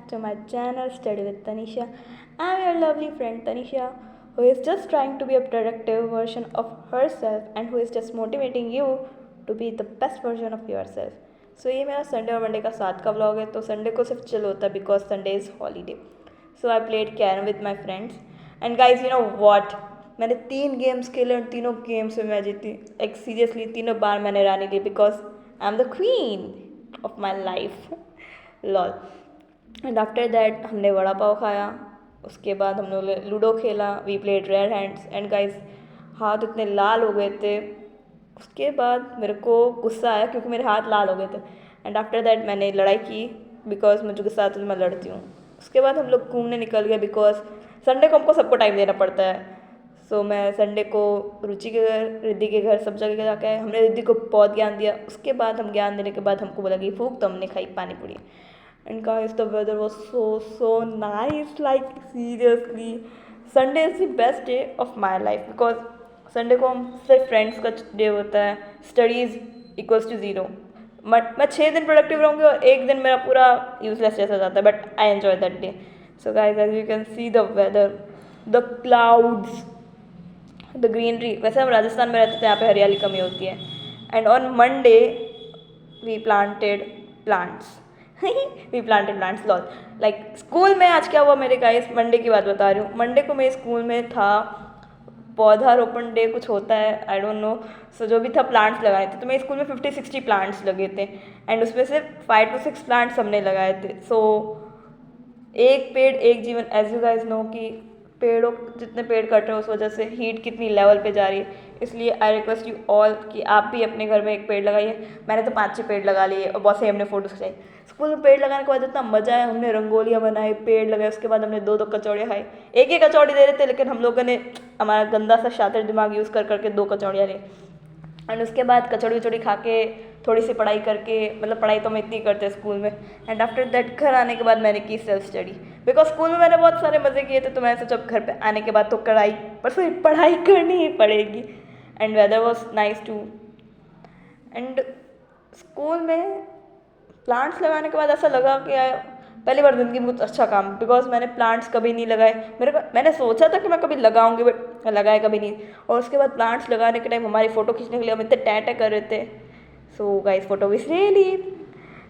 to my channel Study with Tanisha. I'm your lovely friend Tanisha, who is just trying to be a productive version of herself and who is just motivating you to be the best version of yourself. So ये मेरा Sunday और Monday का साथ का vlog है. तो Sunday को सिर्फ चिल होता है because Sunday is holiday. So I played carrom with my friends and guys you know what, मैंने 3 गेम्स खेले और तीनों गेम्स में मैं जीती. लाइक सीरियसली तीनों बार मैंने रानी ली because I am the queen of my life. Lol. And after that हमने वड़ा पाव खाया. उसके बाद हम लोग ने लूडो खेला. We played rare hands and guys हाथ इतने लाल हो गए थे. उसके बाद मेरे को गुस्सा आया क्योंकि मेरे हाथ लाल हो गए थे. एंड आफ्टर दैट मैंने लड़ाई की बिकॉज मुझे गुस्सा आता है तो मैं लड़ती हूँ. उसके बाद हम लोग घूमने निकल गए बिकॉज संडे को हमको सबको टाइम देना पड़ता है. सो मैं संडे को रुचि के घर, रिद्धि के घर, सब जगह जाके आए. हमने रिद्धि को बहुत ज्ञान दिया. उसके बाद हम ज्ञान देने के बाद हमको बोला कि फूक, तो हमने खाई pani puri. And guys the weather was so nice. Like seriously Sunday is the best day of my life because Sunday को हम सिर्फ फ्रेंड्स का डे होता है. Studies equals to zero. But मैं 6 दिन प्रोडक्टिव रहूँगी और एक दिन मेरा पूरा यूजलेस जैसा जाता है. But I enjoy that day. So guys as you can see the weather, the clouds, the greenery. वैसे हम राजस्थान में रहते थे, यहाँ पे हरियाली कमी होती है. And on Monday we planted plants. We planted plants lol. Like school में आज क्या हुआ मेरे गाइस, मंडे की बात बता रही हूँ. मंडे को मेरे स्कूल में था पौधारोपण डे कुछ होता है, आई डोंट नो. सो जो भी था प्लांट्स लगाए थे. तो मेरे स्कूल में 50-60 प्लांट्स लगे थे एंड उसमें से 5 to 6 प्लांट्स हमने लगाए थे. सो एक पेड़ एक जीवन. एज यू गाइज नो कि पेड़ों, जितने पेड़ कट रहे हैं उस वजह से हीट कितनी लेवल पे जा रही है. इसलिए आई रिक्वेस्ट यू ऑल कि आप भी अपने घर में एक पेड़ लगाइए. मैंने तो 5-6 पेड़ लगा लिए और बहुत से हमने फोटोज खिंचाई. स्कूल में पेड़ लगाने के बाद इतना मजा आया. हमने रंगोलियाँ बनाई, पेड़ लगाए. उसके बाद हमने 2-2 कचौड़ियाँ खाई. एक कचौड़ी दे रहे थे लेकिन हम लोगों ने हमारा गंदा सा शातिर दिमाग यूज़ कर करके 2 कचौड़ियाँ ली. एंड उसके बाद कचौड़ी वचौड़ी खा के थोड़ी सी पढ़ाई करके, मतलब पढ़ाई तो हम इतनी करते स्कूल में. एंड आफ्टर दैट घर आने के बाद मैंने की सेल्फ स्टडी बिकॉज स्कूल में मैंने बहुत सारे मज़े किए थे. तो मैंने सोचा घर पे आने के बाद तो पढ़ाई करनी ही पड़ेगी. And weather was nice too. And school में प्लांट्स लगाने के बाद ऐसा लगा कि पहली बार ज़िंदगी में कुछ अच्छा काम, बिकॉज मैंने प्लांट्स कभी नहीं लगाए. मैंने सोचा था कि मैं कभी लगाऊंगी बट लगाए कभी नहीं. और उसके बाद प्लांट्स लगाने के टाइम हमारी फ़ोटो खींचने के लिए हम इतने टैटे कर रहे थे. So guys photo with really.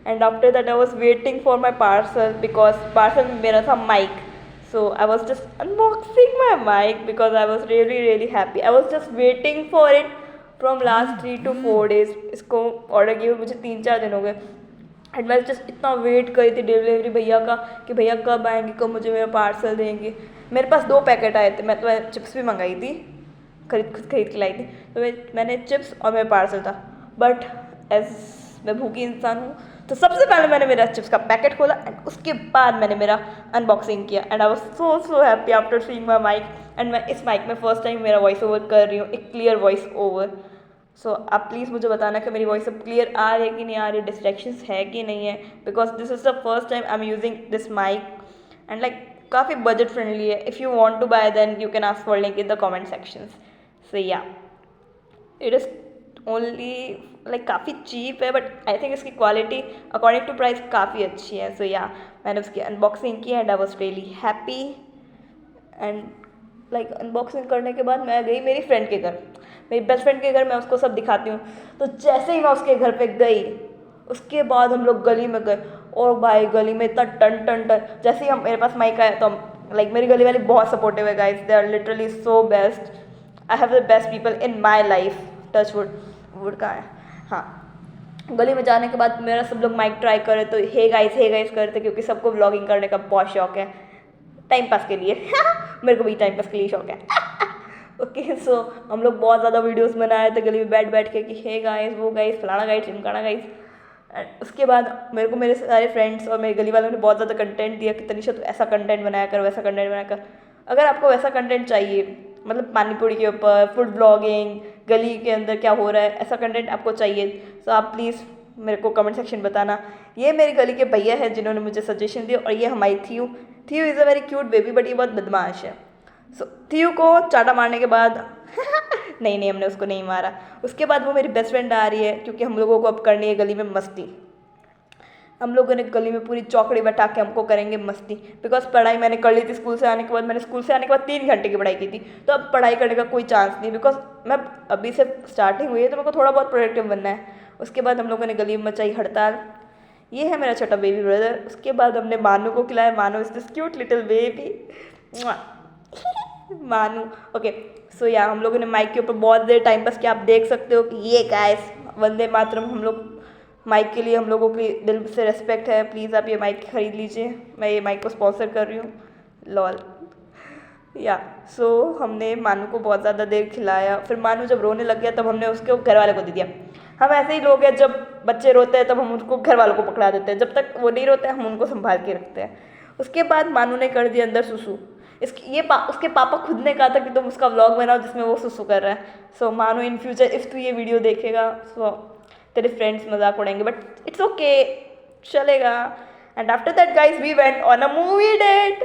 And after that I was waiting for my parcel because parcel में मेरा था mic. So I was just unboxing my mic because I was really happy. I was just waiting for it from last 3 to 4 days. इसको order किए हुए मुझे 3-4 दिन हो गए. एंड मैं जस्ट इतना वेट करी थी डिलीवरी भैया का कि भैया कब आएंगे, कब मुझे मेरा पार्सल देंगे. मेरे पास 2 पैकेट आए थे. मैं तो चिप्स भी मंगाई थी, खुद खरीद के लाई थी. तो मैंने चिप्स और मेरा पार्सल था. बट एज मैं भूखी इंसान हूँ तो सबसे पहले मैंने मेरा चिप्स का पैकेट खोला एंड उसके बाद मैंने मेरा अनबॉक्सिंग किया. And I was so happy after seeing my mic. एंड मैं इस माइक में फर्स्ट टाइम मेरा वॉइस ओवर कर रही हूँ, एक क्लियर वॉइस ओवर. सो आप प्लीज़ मुझे बताना कि मेरी वॉइस अब क्लियर आ रही है कि नहीं आ रही, डिस्ट्रैक्शंस है कि नहीं है. Because this is the first time I am using this mic. And like काफ़ी बजट फ्रेंडली है. If you want to buy then you can ask for link in the comment sections. So yeah, it is only like काफ़ी cheap है but I think इसकी quality according to price काफ़ी अच्छी है. So yeah, मैंने उसकी unboxing की and I was really happy. And like unboxing करने के बाद मैं गई मेरी फ्रेंड के घर, मेरी बेस्ट फ्रेंड के घर. मैं उसको सब दिखाती हूँ. तो जैसे ही मैं उसके घर पे गई उसके बाद हम लोग गली में गए. और भाई गली में इतना टन जैसे ही हम मेरे पास माइक आया तो हम लाइक मेरी गली वाली बहुत सपोर्टिव है guys. They are literally so best. I have the best people in my life. Touch wood कहाँ है. हाँ, गली में जाने के बाद मेरा सब लोग माइक ट्राई करे तो हे गाइस करते क्योंकि सबको व्लॉगिंग करने का बहुत शौक है, टाइम पास के लिए. मेरे को भी टाइम पास के लिए शौक है. ओके सो हम लोग बहुत ज़्यादा वीडियोस बनाए थे गली में बैठ के कि हे गाइस, वो गाइस, फलाना गाइस, चिमकाना गाइस. उसके बाद मेरे को मेरे सारे फ्रेंड्स और मेरे गली वालों ने बहुत ज़्यादा कंटेंट दिया कि तनिषा तू ऐसा कंटेंट बनाया कर, वैसा कंटेंट बनाया कर. अगर आपको वैसा कंटेंट चाहिए, मतलब पानीपुरी के ऊपर, फूड ब्लॉगिंग, गली के अंदर क्या हो रहा है, ऐसा कंटेंट आपको चाहिए तो आप प्लीज़ मेरे को कमेंट सेक्शन बताना. ये मेरी गली के भैया है जिन्होंने मुझे सजेशन दिया. और ये हमारी थीयू is a very cute baby but ये बहुत बदमाश है. सो थीयू को चाटा मारने के बाद नहीं हमने उसको नहीं मारा. उसके बाद वो मेरी बेस्ट फ्रेंड आ रही है क्योंकि हम लोगों को अब करनी है गली में मस्ती. हम लोगों ने गली में पूरी चौकड़ी बैठा के हमको करेंगे मस्ती, बिकॉज पढ़ाई मैंने कर ली थी स्कूल से आने के बाद। मैंने स्कूल से आने के बाद 3 घंटे की पढ़ाई की थी, तो अब पढ़ाई करने का कोई चांस नहीं, बिकॉज मैं अभी से स्टार्टिंग हुई है तो मेरे को थोड़ा बहुत प्रोडक्टिव बनना है। उसके बाद हम लोगों ने गली में मचाई हड़ताल। ये है मेरा छोटा बेबी ब्रदर। उसके बाद हमने मानू को खिलाया। मानू is this cute little baby, मानू। ओके, सो या हम लोगों ने माइक के ऊपर बहुत देर टाइम पास किया। आप देख सकते हो कि ये गाइस वंदे मातरम। हम लोग माइक के लिए हम लोगों की दिल से रिस्पेक्ट है। प्लीज़ आप ये माइक खरीद लीजिए, मैं ये माइक को स्पॉन्सर कर रही हूँ, लॉल। या सो हमने मानू को बहुत ज़्यादा देर खिलाया। फिर मानू जब रोने लग गया तब हमने उसके घर वाले को दे दिया। हम ऐसे ही लोग हैं, जब बच्चे रोते हैं तब हम उनको घर वालों को पकड़ा देते हैं, जब तक वो नहीं रोते हम उनको संभाल के रखते हैं। उसके बाद मानू ने कर दिया अंदर सुसु। उसके पापा खुद ने कहा था कि तुम उसका व्लॉग बनाओ जिसमें वो सुसु कर रहा है। सो मानू इन फ्यूचर इफ़ तू ये वीडियो देखेगा, सो तेरे फ्रेंड्स मजाक उड़ाएंगे, बट इट्स ओके, चलेगा। And after that guys we went on a movie date.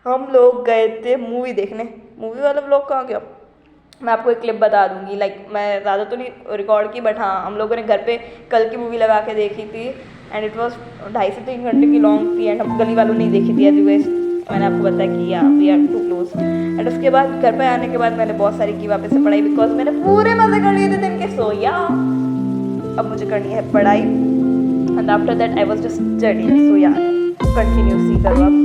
हम लोग गए थे मूवी देखने। मूवी वाला व्लॉग कहाँ गया, मैं आपको एक क्लिप बता दूंगी। लाइक मैं ज़्यादा तो नहीं रिकॉर्ड की, बट हाँ हम लोगों ने घर पे कल की मूवी लगा के देखी थी एंड इट वॉज 2.5 से 3 घंटे की लॉन्ग थी। एंड हम गली वालों ने देखी थी, एनीवेज मैंने आपको बताया कि या वी आर टू क्लोज। एंड उसके बाद घर पे आने के बाद मैंने बहुत सारी की वापस से पढ़ाई, बिकॉज मैंने पूरे मज़े कर लिए थे दिन के। सो या अब मुझे करनी है पढ़ाई। And after that I was just study. So yeah continue सी करो आप।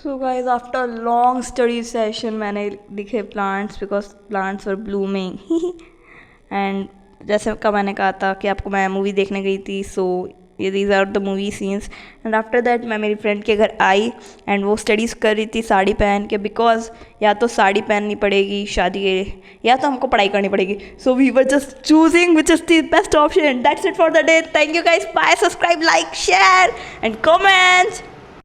So guys after long study session मैंने लिखे plants, because plants were blooming. And जैसे का मैंने कहा था कि आपको मैं मूवी देखने गई थी, सो ये these are the movie scenes. And after that मैं मेरी फ्रेंड के घर आई एंड वो स्टडीज़ कर रही थी साड़ी पहन के, बिकॉज या तो साड़ी पहननी पड़ेगी शादी के, या तो हमको पढ़ाई करनी पड़ेगी। So we were just choosing which is the best option. That's it for the day. Thank you guys, bye, subscribe, like, share and comment.